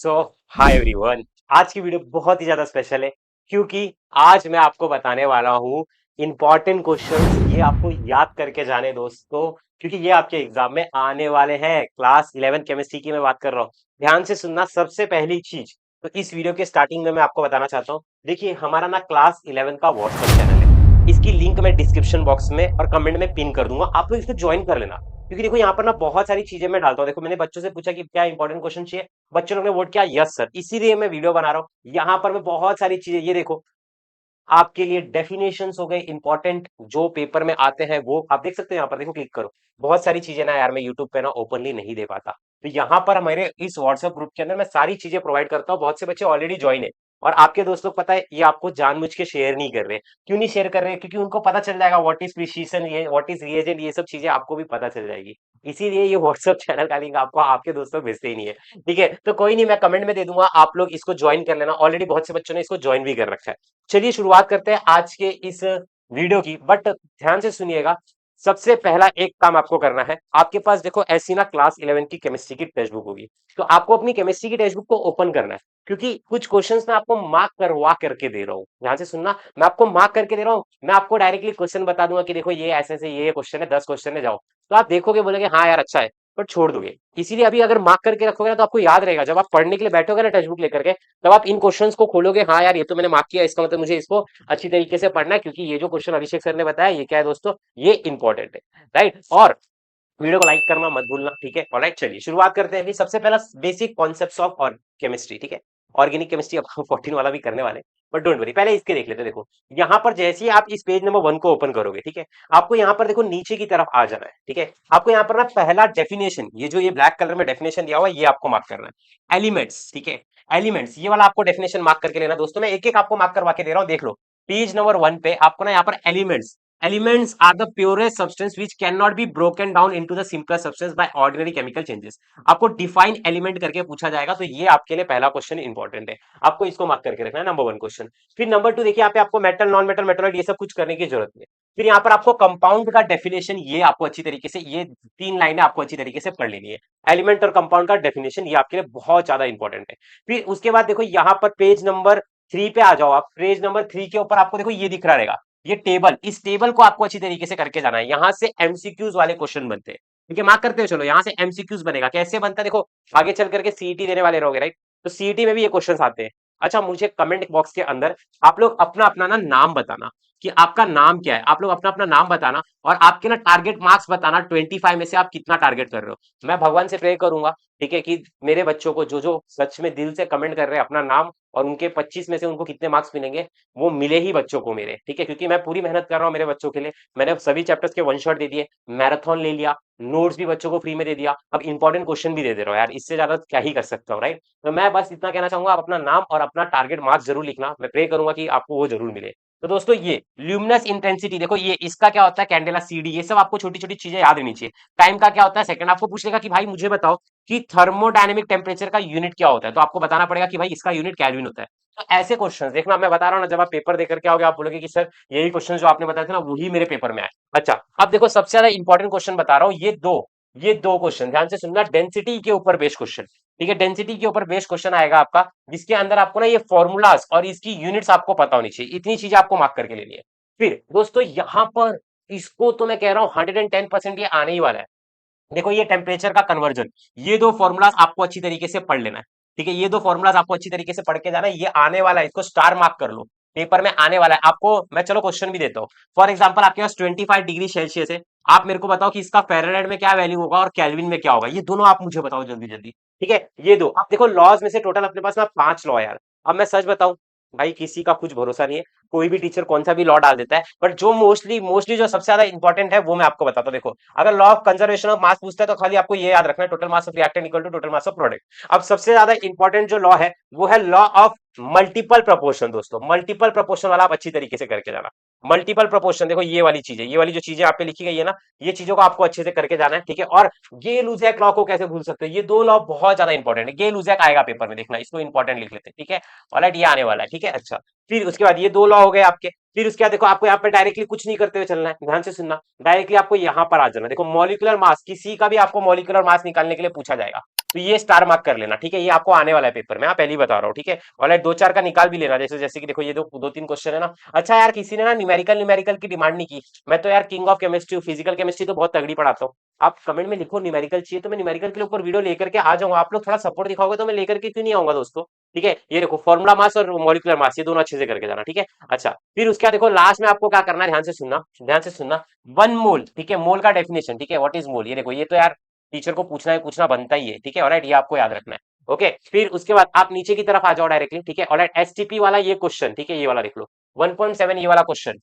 सो hi everyone. आज की video बहुत ही ज्यादा स्पेशल है क्योंकि आज मैं आपको बताने वाला हूँ इंपॉर्टेंट क्वेश्चंस। ये आपको याद करके जाने दोस्तों, क्योंकि ये आपके एग्जाम में आने वाले हैं। क्लास 11 केमिस्ट्री की मैं बात कर रहा हूँ। ध्यान से सुनना। सबसे पहली चीज तो इस वीडियो के स्टार्टिंग में मैं आपको बताना चाहता हूँ, देखिए हमारा ना क्लास 11 का व्हाट्सएप चैनल है। इसकी लिंक मैं डिस्क्रिप्शन बॉक्स में और कमेंट में पिन कर दूंगा, आप लोग इसको ज्वाइन कर लेना। क्योंकि देखो यहाँ पर ना बहुत सारी चीजें मैं डालता हूँ। देखो मैंने बच्चों से पूछा कि क्या इंपॉर्टेंट क्वेश्चन चाहिए, बच्चों लोगों ने वोट किया यस सर, इसीलिए मैं वीडियो बना रहा हूँ। यहाँ पर मैं बहुत सारी चीजें, ये देखो आपके लिए डेफिनेशंस हो गए इंपॉर्टेंट जो पेपर में आते हैं, वो आप देख सकते हो। यहाँ पर देखो, क्लिक करो। बहुत सारी चीजें ना यार मैं यूट्यूब पे ना ओपनली नहीं दे पाता, तो यहाँ पर हमारे इस व्हाट्सएप ग्रुप के अंदर मैं सारी चीजें प्रोवाइड करता हूँ। बहुत से बच्चे ऑलरेडी ज्वाइन है और आपके दोस्त लोग पता है ये आपको जानबूझ के शेयर नहीं कर रहे। क्यों नहीं शेयर कर रहे? क्योंकि उनको पता चल जाएगा व्हाट इज प्रिसीजन, ये व्हाट इज रिएजेंट, ये सब चीजें आपको भी पता चल जाएगी। इसीलिए ये व्हाट्सएप चैनल का लिंक आपको आपके दोस्तों भेजते ही नहीं है। ठीक है, तो कोई नहीं, मैं कमेंट में दे दूंगा, आप लोग इसको ज्वाइन कर लेना। ऑलरेडी बहुत से बच्चों ने इसको ज्वाइन भी कर रखा है। चलिए शुरुआत करते हैं आज के इस वीडियो की, बट ध्यान से सुनिएगा। सबसे पहला एक काम आपको करना है, आपके पास देखो ऐसी ना क्लास 11 की केमिस्ट्री की टेक्स्ट बुक होगी, तो आपको अपनी केमिस्ट्री की टेक्स्ट बुक को ओपन करना है। क्योंकि कुछ क्वेश्चंस मैं आपको मार्क करवा करके दे रहा हूँ। ध्यान से सुनना, मैं आपको मार्क करके दे रहा हूँ। मैं आपको डायरेक्टली क्वेश्चन बता दूंगा कि देखो ये ऐसे से ये क्वेश्चन है, 10 क्वेश्चन है, जाओ। तो आप देखोगे, बोलोगे हाँ यार अच्छा है, पर छोड़ दोगे। इसीलिए अभी अगर मार्क करके रखोगे ना तो आपको याद रहेगा। जब आप पढ़ने के लिए बैठोगे ना टेक्स्ट बुक लेकर के, तब आप इन क्वेश्चंस को खोलोगे, हाँ यार ये तो मैंने मार्क किया, इसका मतलब मुझे इसको अच्छी तरीके से पढ़ना है, क्योंकि ये जो क्वेश्चन अभिषेक सर ने बताया ये क्या है दोस्तों, ये इंपॉर्टेंट है। राइट, और वीडियो को लाइक करना मत भूलना। ठीक है, ऑलराइट, चलिए शुरुआत करते हैं। अभी सबसे पहला बेसिक कॉन्सेप्ट्स ऑफ और केमिस्ट्री। ठीक है, ऑर्गेनिक केमिस्ट्री अब 14 वाला भी करने वाले, बट डोंट वरी, पहले इसके देख लेते हैं। देखो यहाँ पर जैसे ही आप इस पेज नंबर 1 को ओपन करोगे, ठीक है, आपको यहाँ पर देखो नीचे की तरफ आ जाना है। ठीक है, आपको यहाँ पर ना पहला डेफिनेशन, ये जो ये ब्लैक कलर में डेफिनेशन दिया हुआ है, ये आपको मार्क करना है। एलिमेंट्स, ठीक है, एलिमेंट्स, ये वाला आपको डेफिनेशन मार्क करके लेना। दोस्तों मैं एक एक आपको मार्क करवा के दे रहा हूँ, देख लो। पेज नंबर 1 पे आपको ना यहाँ पर elements, elements are the purest substance which cannot be broken down into the simpler substance by ordinary chemical changes। आपको डिफाइन एलिमेंट करके पूछा जाएगा, तो ये आपके लिए पहला क्वेश्चन इंपॉर्टेंट है, आपको इसको मार्क करके रखना है, नंबर 1 क्वेश्चन। फिर नंबर 2 देखिए, यहाँ पे आपको मेटल, नॉन मेटल, मेटोलाइट ये सब कुछ करने की जरूरत नहीं है। फिर यहाँ पर आपको कंपाउंड का डेफिनेशन, ये आपको अच्छी तरीके से, ये 3 लाइनें आपको अच्छी तरीके से पढ़ लेनी है। एलिमेंट और कंपाउंड का डेफिनेशन ये आपके लिए बहुत ज्यादा इंपॉर्टेंट है। फिर उसके बाद देखो यहाँ पर पेज नंबर 3 पे आ जाओ आप। पेज नंबर 3 के ऊपर आपको देखो ये दिख रहा रहेगा, ये टेबल, इस टेबल को आपको अच्छी तरीके से करके जाना है। यहां से एमसीक्यूज वाले क्वेश्चन बनते हैं। ठीक है, मार्क करते हो, चलो यहाँ से एमसीक्यूज बनेगा। कैसे बनता है देखो, आगे चल करके सीईटी देने वाले रहोगे, राइट, तो सीईटी में भी ये क्वेश्चन आते हैं। अच्छा, मुझे कमेंट बॉक्स के अंदर आप लोग अपना अपना ना नाम बताना कि आपका नाम क्या है। आप लोग अपना अपना नाम बताना और आपके ना टारगेट मार्क्स बताना, 25 में से आप कितना टारगेट कर रहे हो। मैं भगवान से प्रे करूंगा, ठीक है, कि मेरे बच्चों को जो जो सच में दिल से कमेंट कर रहे हैं अपना नाम, और उनके 25 में से उनको कितने मार्क्स मिलेंगे वो मिले ही बच्चों को मेरे। ठीक है, क्योंकि मैं पूरी मेहनत कर रहा हूँ मेरे बच्चों के लिए। मैंने सभी चैप्टर्स के वन शॉट दे दिए, मैराथन ले लिया, नोट्स भी बच्चों को फ्री में दे दिया, अब इंपॉर्टेंट क्वेश्चन भी दे दे रहा हूँ यार, इससे ज्यादा क्या ही कर सकता हूँ, राइट। तो मैं बस इतना कहना चाहूंगा, आप अपना नाम और अपना टारगेट मार्क्स जरूर लिखना, मैं प्रे करूंगा कि आपको वो जरूर मिले। तो दोस्तों ये ल्यूमिनस इंटेंसिटी देखो, ये इसका क्या होता है, कैंडेला सीडी, ये सब आपको छोटी छोटी चीजें याद रहनी चाहिए। टाइम का क्या होता है, सेकंड। आपको पूछेगा कि भाई मुझे बताओ कि थर्मोडायनेमिक टेम्परेचर का यूनिट क्या होता है, तो आपको बताना पड़ेगा कि भाई इसका यूनिट केल्विन होता है। तो ऐसे क्वेश्चन देखना, मैं बता रहा हूँ ना, जब आप पेपर देकर के आओगे आप बोलोगे कि सर यही क्वेश्चन जो आपने बताया था ना वही मेरे पेपर में आए। अच्छा, अब देखो सबसे ज्यादा इंपॉर्टेंट क्वेश्चन बता रहा हूँ, ये दो क्वेश्चन ध्यान से सुनना, डेंसिटी के ऊपर बेस्ड क्वेश्चन। ठीक है, डेंसिटी के ऊपर बेस्ड क्वेश्चन आएगा आपका, जिसके अंदर आपको ना ये फॉर्मूलाज और इसकी यूनिट्स आपको पता होनी चाहिए। इतनी चीजें आपको मार्क करके लेनी है। फिर दोस्तों यहाँ पर इसको तो मैं कह रहा हूँ 110% ये आने ही वाला है। देखो ये टेम्परेचर का कन्वर्जन, ये दो फॉर्मूलाज आपको अच्छी तरीके से पढ़ लेना है। ठीक है, ये दो फॉर्मूलाज आपको अच्छी तरीके से पढ़ के जाना है, ये आने वाला है, इसको स्टार मार्क कर लो, पेपर में आने वाला है आपको। मैं चलो क्वेश्चन भी देता हूँ। फॉर एग्जाम्पल आपके पास 25 डिग्री सेल्सियस है, आप मेरे को बताओ कि इसका फेरेनहाइट में क्या वैल्यू होगा और केल्विन में क्या होगा, ये दोनों आप मुझे बताओ जल्दी जल्दी। ठीक है, ये दो आप देखो लॉज में से टोटल अपने पास ना 5 लॉ है यार। अब मैं सच बताऊं भाई, किसी का कुछ भरोसा नहीं है, कोई भी टीचर कौन सा भी लॉ डाल देता है, बट जो मोस्टली मोस्टली जो सबसे ज्यादा इंपॉर्टेंट है वो मैं आपको बताता हूँ। देखो, अगर law of conservation of mass पूछता है तो खाली आपको ये याद रखना है, total mass of reactant equal to total mass of product. अब सबसे ज्यादा इंपॉर्टेंट जो लॉ है वो है लॉ ऑफ मल्टीपल प्रोपोर्शन। दोस्तों मल्टीपल प्रोपोर्शन वाला आप अच्छी तरीके से करके जाना। मल्टीपल प्रोपोर्शन देखो, ये वाली चीजें, ये वाली जो चीजें आप पे लिखी गई है ना, ये चीजों को आपको अच्छे से करके जाना है। ठीक है, और गे लुजैक लॉ को कैसे भूल सकते हैं, ये दो लॉ बहुत ज्यादा इंपॉर्टेंट है। गे लुजैक आएगा पेपर में, देखना, इसको इंपॉर्टेंट लिख लेते हैं। ठीक है, ऑलराइट, ये आने वाला है। ठीक है, अच्छा फिर उसके बाद ये दो लॉ हो गए आपके। फिर उसके बाद देखो आपको यहाँ पे डायरेक्टली कुछ नहीं करते हुए चलना है, ध्यान से सुनना। डायरेक्टली आपको यहाँ पर आ जाना। देखो मॉलिक्यूलर मास, किसी का भी आपको मॉलिक्यूलर मास निकालने के लिए पूछा जाएगा, तो ये स्टार मार्क कर लेना, ठीक है। ये आपको आने वाला है पेपर में, आप पहले ही बता रहा हूँ, ठीक है। और दो चार का निकाल भी लेना, जैसे जैसे कि देखो ये दो तीन क्वेश्चन है ना। अच्छा यार, किसी ने ना न्यूमेरिकल न्यूमेरिकल की डिमांड नहीं की। मैं तो यार किंग ऑफ केमिस्ट्री हूँ, फिजिकल केमिस्ट्री तो बहुत तगड़ी पढ़ाता हूँ। आप कमेंट में लिखो न्यूमेरिकल चाहिए, तो मैं न्यूमेरिकल के ऊपर वीडियो लेकर के आ जाऊंगा। आप लोग थोड़ा सपोर्ट दिखाओगे तो मैं लेकर के क्यों नहीं आऊंगा दोस्तों, ठीक है। ये देखो फॉर्मुला मास और मॉलिक्यूलर मास, ये दोनों अच्छे से करके जाना, ठीक है। अच्छा, फिर उसके बाद देखो लास्ट में आपको क्या करना है, ध्यान से सुनना, ध्यान से सुनना। 1 मोल, ठीक है, मोल का डेफिनेशन, ठीक है, व्हाट इज मोल। ये देखो ये तो यार टीचर को पूछना है, पूछना बनता ही है, ठीक है। ऑलराइट, ये आपको याद रखना है। ओके, फिर उसके बाद आप नीचे की तरफ आ जाओ डायरेक्टली, ठीक है। ऑलराइट, एसटीपी वाला ये क्वेश्चन, ठीक है, ये वाला देख लो, 1.7 ये वाला क्वेश्चन।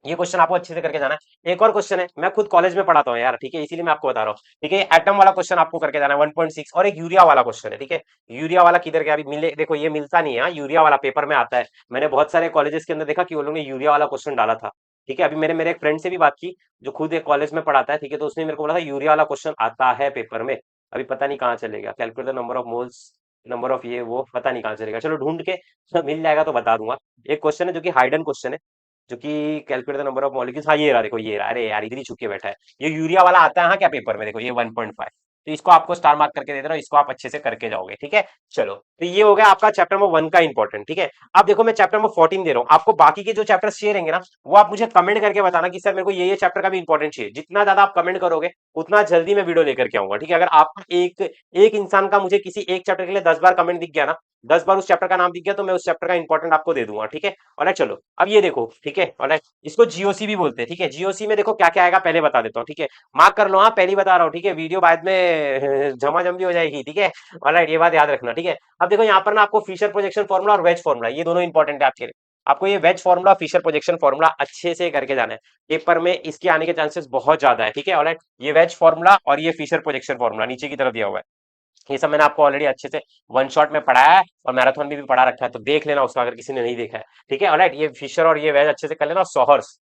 ये क्वेश्चन आपको अच्छे से करके जाना है। एक और क्वेश्चन है, मैं खुद कॉलेज में पढ़ाता हूँ यार, ठीक है, इसीलिए मैं आपको बता रहा हूँ, ठीक है। एटम वाला क्वेश्चन आपको करके जाना है 1.6, और एक यूरिया वाला क्वेश्चन है, ठीक है। यूरिया वाला किधर गया, अभी मिले, देखो ये मिलता नहीं है, हाँ, यूरिया वाला पेपर में आता है। मैंने बहुत सारे कॉलेजेस के अंदर देखा कि वो लोगों ने यूरिया वाला क्वेश्चन डाला था, ठीक है। अभी मेरे मेरे एक फ्रेंड से भी बात की, जो खुद एक कॉलेज में पढ़ाता है, ठीक है, तो उसने मेरे को बोला था यूरिया वाला क्वेश्चन आता है पेपर में। अभी पता नहीं कहाँ चलेगा, calculate the number of moles, number of ये वो, पता नहीं कहाँ चलेगा, चलो ढूंढ के मिल जाएगा तो बता दूंगा। एक क्वेश्चन है जो कि हाइडन क्वेश्चन है, जो कि calculate the number of molecules, हाँ ये रहा, देखो ये रहा, अरे यार इधर ही छुप के बैठा है। ये यूरिया वाला आता है हाँ क्या पेपर में, देखो ये 1.5, तो इसको आपको स्टार मार्क करके दे दे रहा हूँ, इसको आप अच्छे से करके जाओगे, ठीक है। चलो, तो ये हो गया आपका चैप्टर नंबर 1 का इंपॉर्टेंट, ठीक है। अब देखो मैं चैप्टर नंबर 14 दे रहा हूँ आपको। बाकी के जो चैप्टर्स चाहिए रहेंगे ना, वो आप मुझे कमेंट करके बताना कि सर मेरे को ये चैप्टर का भी इंपॉर्टेंट चाहिए। जितना ज्यादा आप कमेंट करोगे उतना जल्दी मैं वीडियो लेकर के आऊंगा, ठीक है। अगर आपका एक एक इंसान का मुझे किसी एक चैप्टर के लिए 10 बार कमेंट दिख गया ना, 10 बार उस चैप्टर का नाम दिख गया, तो मैं उस चैप्टर का इंपॉर्टेंट आपको दे दूंगा, ठीक है। और चलो अब ये देखो, ठीक है, और इसको जीओसी भी बोलते हैं, ठीक है। जीओसी में देखो क्या क्या आएगा पहले बता देता हूँ, ठीक है। मार्क कर लो, हाँ पहली बता रहा हूँ, ठीक है, वीडियो बाद में झमाझम भी हो जाएगी, ठीक है। ऑलराइट, ये बात याद रखना, ठीक है। अब देखो यहाँ पर ना आपको फिशर प्रोजेक्शन फॉर्मुला और वेज फॉर्मुला, ये दोनों इंपॉर्टेंट है आपके लिए। आपको ये wedge formula, Fischer projection formula अच्छे से करके जाना है, पेपर में इसके आने के चांसेस बहुत ज्यादा है, ठीक है। ऑलराइट, ये वेज फॉर्मुला और ये फिशर प्रोजेक्शन फॉर्मुला नीचे की तरफ दिया हुआ है, ये सब मैंने आपको ऑलरेडी अच्छे से वन शॉट में पढ़ाया है, और मैराथन में भी पढ़ा रखा है, तो देख लेना उसका अगर किसी ने नहीं देखा है, ठीक है। ऑलराइट, ये फिशर और ये वेज अच्छे से कर लेना, और सोहर्स,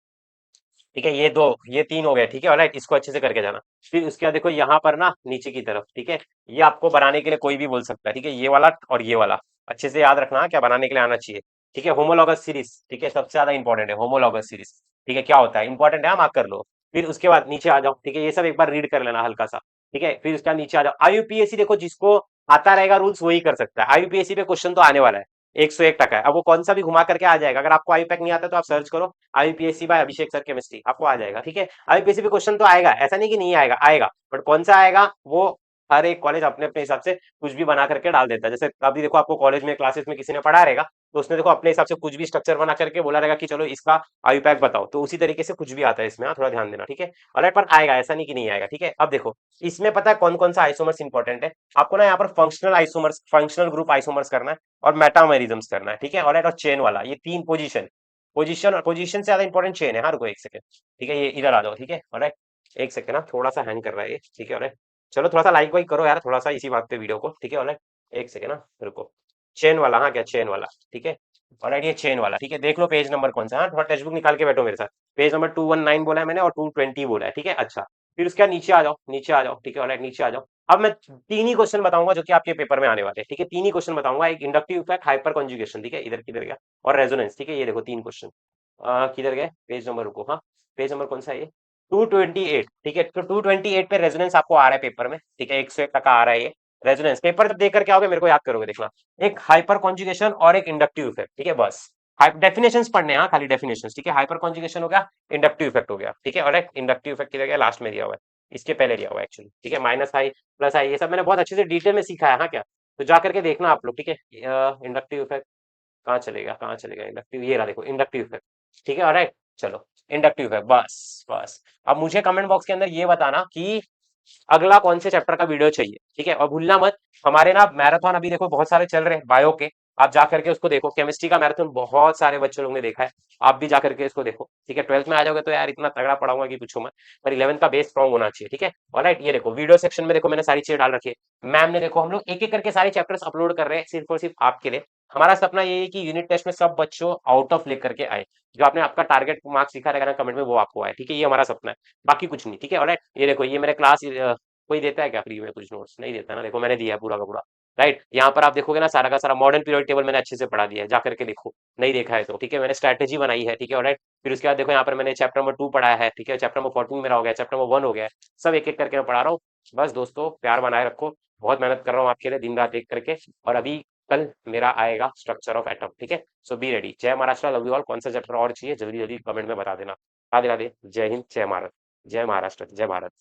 ठीक है, ये दो, ये तीन हो गए, ठीक है। ऑलराइट, इसको अच्छे से करके जाना। फिर उसके बाद देखो यहाँ पर ना नीचे की तरफ, ठीक है, ये आपको बनाने के लिए कोई भी बोल सकता है, ठीक है, ये वाला और ये वाला अच्छे से याद रखना, क्या बनाने के लिए आना चाहिए, ठीक है। होमोलॉगस सीरीज, ठीक है, सबसे ज्यादा इंपॉर्टेंट है होमोलॉगस सीरीज, ठीक है, क्या होता है, इंपॉर्टेंट है, मार्क कर लो। फिर उसके बाद नीचे आ जाओ, ठीक है, ये सब एक बार रीड कर लेना हल्का सा, ठीक है। फिर उसके बाद नीचे आ जाओ, आईयूपीएससी, देखो जिसको आता रहेगा रूल्स वही कर सकता है। आईयूपीएससी पे क्वेश्चन तो आने वाला है, 101 टका है। अब वो कौन सा भी घुमा करके आ जाएगा, अगर आपको आईयूपैक नहीं आता तो आप सर्च करो आईपीएससी बाय अभिषेक सर केमिस्ट्री, आपको आ जाएगा, ठीक है। आईपीएससी पे क्वेश्चन तो आएगा, ऐसा नहीं कि नहीं आएगा, आएगा, बट कौन सा आएगा वो हर एक कॉलेज अपने अपने हिसाब से कुछ भी बना करके डाल देता है। जैसे अभी देखो आपको कॉलेज में क्लासेस में किसी ने पढ़ा रहेगा, तो उसने देखो अपने हिसाब से कुछ भी स्ट्रक्चर बना करके बोला रहेगा कि चलो इसका आईपैक बताओ, तो उसी तरीके से कुछ भी आता है इसमें, हाँ, थोड़ा ध्यान देना, ठीक है। ऑलराइट, पर आएगा, ऐसा नहीं कि नहीं आएगा, ठीक है। अब देखो इसमें पता है कौन कौन सा आइसोमर्स इंपॉर्टेंट है आपको ना, यहाँ पर functional isomers, functional group isomers करना है, और मेटामेरिज्म्स करना है, ठीक है। ऑलराइट, और चेन वाला, ये तीन पोजीशन, पोजीशन और पोजीशन से ज्यादा इंपॉर्टेंट चेन है, हाँ रुको एक सेकंड, ठीक है, ये इधर आ जाओ, ठीक है। ऑलराइट, एक सेकंड ना, थोड़ा सा हैंग कर रहा है ये, ठीक है। ऑलराइट, चलो थोड़ा सा लाइक वाइक करो यार, थोड़ा सा इसी बात पे वीडियो को, ठीक है। ऑलराइट, एक सेकंड ना, रुको, चेन वाला, हाँ क्या चेन वाला, ठीक है। ऑलराइट, ये चेन वाला, ठीक है, देख लो पेज नंबर कौन सा, हाँ थोड़ा टेक्स्ट बुक निकाल के बैठो मेरे साथ। पेज नंबर 219 बोला है मैंने, और 220 बोला है, ठीक है। अच्छा, फिर उसके बाद नीचे आ जाओ, नीचे आ जाओ, ठीक है। ऑलराइट, नीचे आ जाओ। अब मैं तीन ही क्वेश्चन बताऊंगा जो कि आपके पेपर में आने वाले हैं, ठीक है। तीन ही क्वेश्चन बताऊंगा, एक इंडक्टिव इफेक्ट, हाइपर कॉन्जुगेशन, ठीक है, इधर किधर गया, और रेजोनेंस, ठीक है। ये देखो तीन क्वेश्चन, किधर गए, पेज नंबर रुको, हाँ पेज नंबर कौन सा है ये, 228, ठीक है। तो 228 पे रेजोनेंस आपको आ रहा है पेपर में, ठीक है, 101 टका आ रहा है ये रेजोनेंस। पेपर जब देख करके आओगे मेरे को याद करोगे, देखना, एक हाइपर कॉन्जुगेशन और एक इंडक्टिव इफेक्ट, ठीक है, बस डेफिनेशंस पढ़ने हैं, हाँ खाली डेफिनेशंस, ठीक है। हाइपर कॉन्जुगेशन हो गया, इंडक्टिव इफेक्ट हो गया, ठीक है। और इंडक्टिव इफेक्ट किधर गया, लास्ट में दिया हुआ है, इसके पहले दिया हुआ है एक्चुअली, ठीक है। माइनस आई प्लस आई, ये सब मैंने बहुत अच्छे से डिटेल में सीखा है, हाँ क्या, तो जा करके देखना आप लोग, ठीक है। इंडक्टिव इफेक्ट कहाँ चलेगा, कहाँ चलेगा इंडक्टिव, ये रहा देखो इंडक्टिव इफेक्ट, ठीक है। ऑलराइट, चलो इंडक्टिव इफेक्ट, बस बस। अब मुझे कमेंट बॉक्स के अंदर ये बताना कि अगला कौन से चैप्टर का वीडियो चाहिए, ठीक है। और भूलना मत, हमारे ना मैराथन अभी देखो बहुत सारे चल रहे हैं बायो के, आप जा करके उसको देखो। केमिस्ट्री का मैराथन बहुत सारे बच्चों लोग ने देखा है, आप भी जा करके इसको देखो, ठीक है। 12th में आ जाओगे तो यार इतना तगड़ा पढ़ाऊंगा कि पूछो मत, पर 11th का बेस स्ट्रॉन्ग होना चाहिए, ठीक है। ऑलराइट, ये देखो वीडियो सेक्शन में देखो मैंने सारी चीजें डाल रखी है, मैम ने देखो, हम लोग एक एक करके सारे चैप्टर्स अपलोड कर रहे हैं सिर्फ और सिर्फ आपके लिए। हमारा सपना ये है कि यूनिट टेस्ट में सब बच्चों आउट ऑफ लेकर के आए, जो आपने आपका टारगेट मार्क्स लिखा रहेगा ना कमेंट में, वो आपको आए, ठीक है। ये हमारा सपना है, बाकी कुछ नहीं, ठीक है। ऑलराइट, ये देखो ये मेरे क्लास, कोई देता है क्या फ्री में कुछ नोट्स, नहीं देता ना, देखो मैंने दिया है पूरा का पूरा, राइट। यहाँ पर आप देखोगे ना, सारा का सारा मॉडर्न पीरियड टेबल मैंने अच्छे से पढ़ा दिया है, जाकर के देखो, नहीं देखा है तो, ठीक है। मैंने स्ट्रैटेजी बनाई है, ठीक है, ऑलराइट। फिर उसके बाद देखो यहाँ पर मैंने चैप्टर नंबर 2 पढ़ाया है, ठीक है, चैप्टर नंबर 14 मेरा हो गया, चैप्टर नंबर 1 हो गया है, सब एक एक करके मैं पढ़ा रहा हूँ। बस दोस्तों, प्यार बनाए रखो, बहुत मेहनत कर रहा हूँ आपके लिए दिन रात एक करके। और अभी कल मेरा आएगा स्ट्रक्चर ऑफ एटम, ठीक है। सो बी रेडी। जय महाराष्ट्र, लव यू ऑल। कौन सा चैप्टर और चाहिए जल्दी जल्दी कमेंट में बता देना। राधे राधे, जय हिंद, जय भारत, जय महाराष्ट्र, जय भारत।